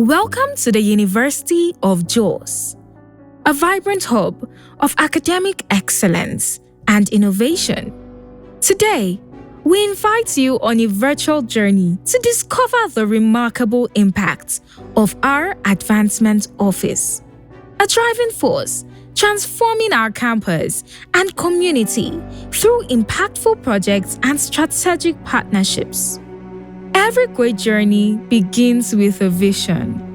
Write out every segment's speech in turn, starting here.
Welcome to the University of Jos, a vibrant hub of academic excellence and innovation. Today, we invite you on a virtual journey to discover the remarkable impact of our Advancement Office, a driving force transforming our campus and community through impactful projects and strategic partnerships. Every great journey begins with a vision.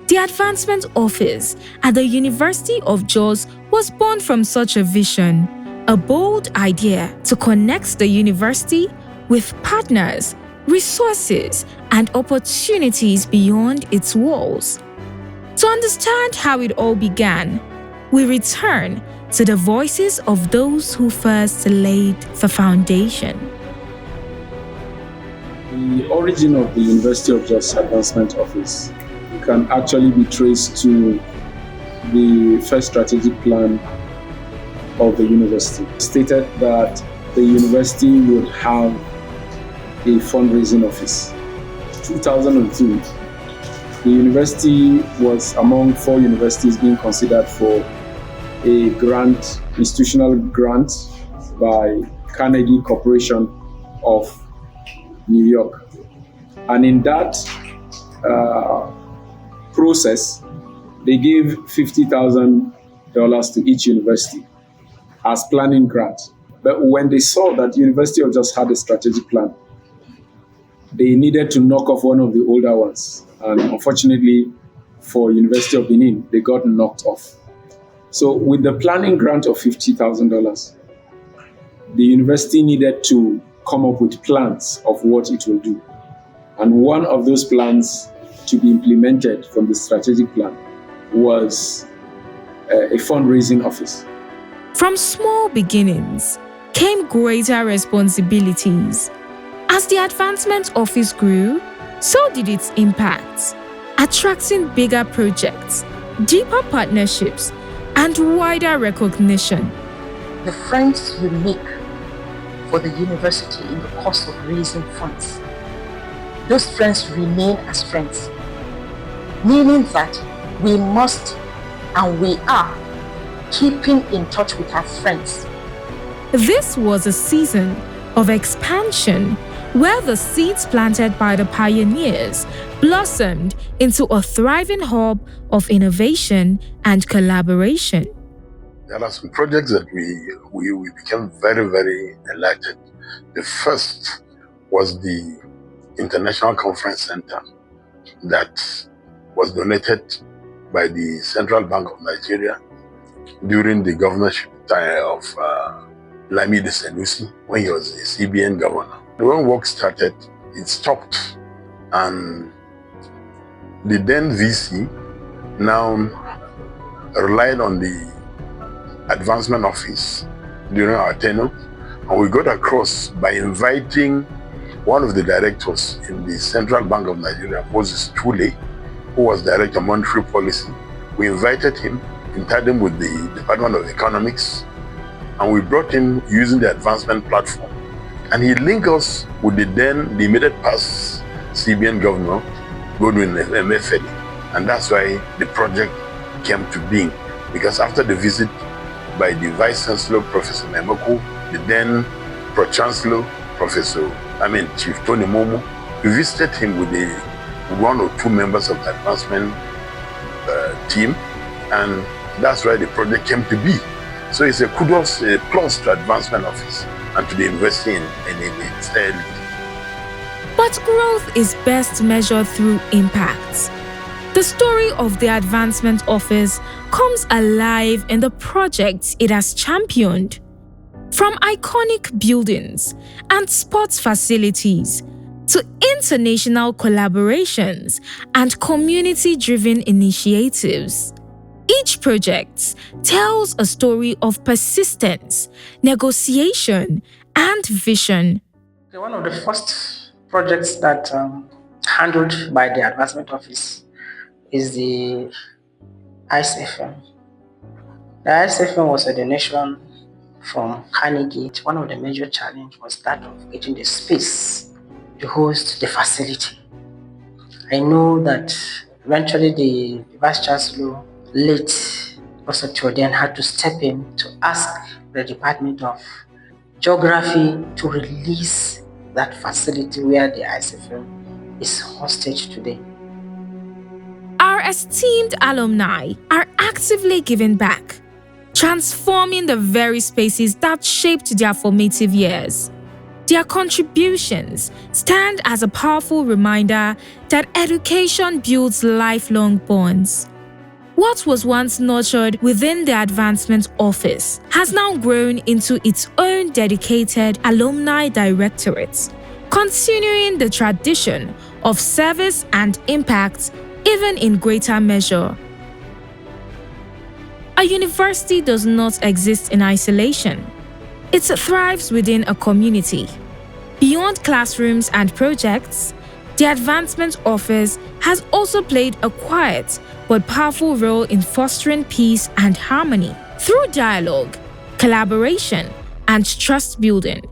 The Advancement Office at the University of Jos was born from such a vision, a bold idea to connect the university with partners, resources, and opportunities beyond its walls. To understand how it all began, we return to the voices of those who first laid the foundation. The origin of the University of Jos Advancement Office can actually be traced to the first strategic plan of the university. It stated that the university would have a fundraising office. 2002, the university was among 4 universities being considered for a grant, institutional grant by Carnegie Corporation of New York. And in that process, they gave $50,000 to each university as planning grant. But when they saw that the University of Jos had a strategic plan, they needed to knock off one of the older ones. And unfortunately for University of Benin, they got knocked off. So with the planning grant of $50,000, the university needed to come up with plans of what it will do. And one of those plans to be implemented from the strategic plan was a fundraising office. From small beginnings came greater responsibilities. As the Advancement Office grew, so did its impact, attracting bigger projects, deeper partnerships, and wider recognition. The friends we make for the university in the course of raising funds, those friends remain as friends, meaning that we must and we are keeping in touch with our friends. This was a season of expansion where the seeds planted by the pioneers blossomed into a thriving hub of innovation and collaboration. There are some projects that we became very, very enlightened. The first was the International Conference Center that was donated by the Central Bank of Nigeria during the governorship time of Lamidi Sanusi when he was a CBN governor. When work started, it stopped, and the then VC now relied on the Advancement Office during our tenure, and we got across by inviting one of the directors in the Central Bank of Nigeria, Moses Chule, who was Director of Monetary Policy. We invited him in tandem with the Department of Economics, and we brought him using the advancement platform. And he linked us with the immediate past CBN governor, Godwin Emefiele. And that's why the project came to being. Because after the visit by the Vice Chancellor, Professor Memoko, the then Pro-Chancellor, Chief Tony Momo, we visited him with 1 or 2 members of the advancement team, and that's why the project came to be. So it's a kudos, a plus to Advancement Office and to the university in its elite. But growth is best measured through impact. The story of the Advancement Office comes alive in the projects it has championed. From iconic buildings and sports facilities to international collaborations and community-driven initiatives, each project tells a story of persistence, negotiation, and vision. One of the first projects that handled by the Advancement Office is the ICFM. The ICFM was a donation from Carnegie. One of the major challenges was that of getting the space to host the facility. I know that Eventually, the Vice Chancellor, late Professor Theoden, had to step in to ask the Department of Geography to release that facility where the ICFM is hostage today. Our esteemed alumni are actively giving back, transforming the very spaces that shaped their formative years. Their contributions stand as a powerful reminder that education builds lifelong bonds. What was once nurtured within the Advancement Office has now grown into its own dedicated alumni directorate, continuing the tradition of service and impact even in greater measure. A university does not exist in isolation. It thrives within a community. Beyond classrooms and projects, the Advancement Office has also played a quiet but powerful role in fostering peace and harmony. Through dialogue, collaboration, and trust building,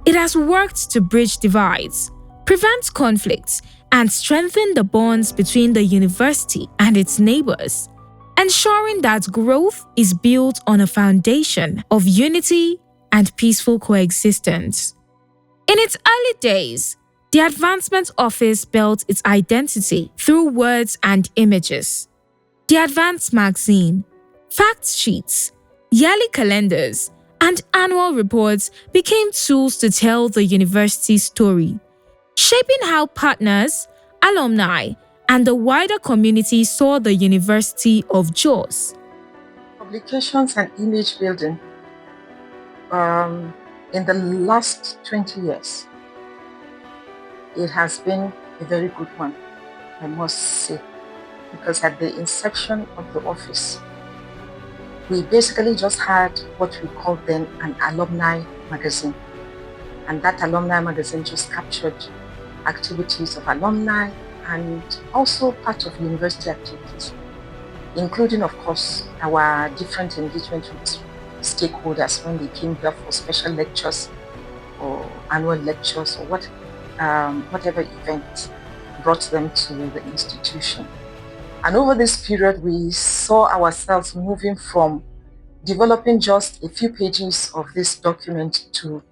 it has worked to bridge divides, prevent conflicts, and strengthen the bonds between the university and its neighbors, ensuring that growth is built on a foundation of unity and peaceful coexistence. In its early days, the Advancement Office built its identity through words and images. The Advance magazine, fact sheets, yearly calendars, and annual reports became tools to tell the university's story, shaping how partners, alumni, and the wider community saw the University of Jos. Publications and image building in the last 20 years, it has been a very good one, I must say, because at the inception of the office, we basically just had what we called then an alumni magazine. And that alumni magazine just captured activities of alumni and also part of university activities, including, of course, our different engagement with stakeholders when they came here for special lectures or annual lectures or whatever event brought them to the institution. And over this period, we saw ourselves moving from developing just a few pages of this document to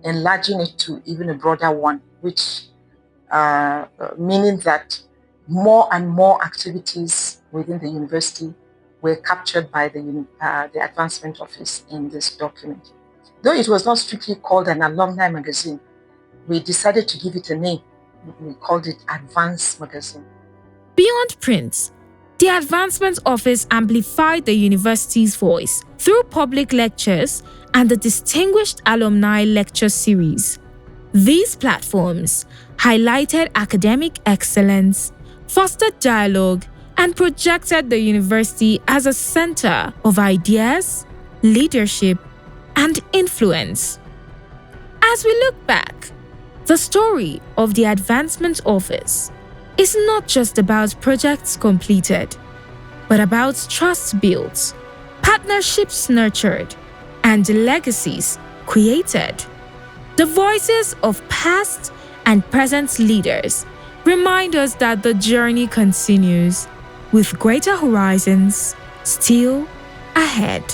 enlarging it to even a broader one, which meaning that more and more activities within the university were captured by the Advancement Office in this document. Though it was not strictly called an alumni magazine, we decided to give it a name. We called it Advance Magazine. Beyond print, the Advancement Office amplified the university's voice through public lectures and the Distinguished Alumni Lecture Series. These platforms highlighted academic excellence, fostered dialogue, and projected the university as a center of ideas, leadership, and influence. As we look back, the story of the Advancement Office is not just about projects completed, but about trust built, partnerships nurtured, and legacies created. The voices of past and present leaders remind us that the journey continues, with greater horizons still ahead.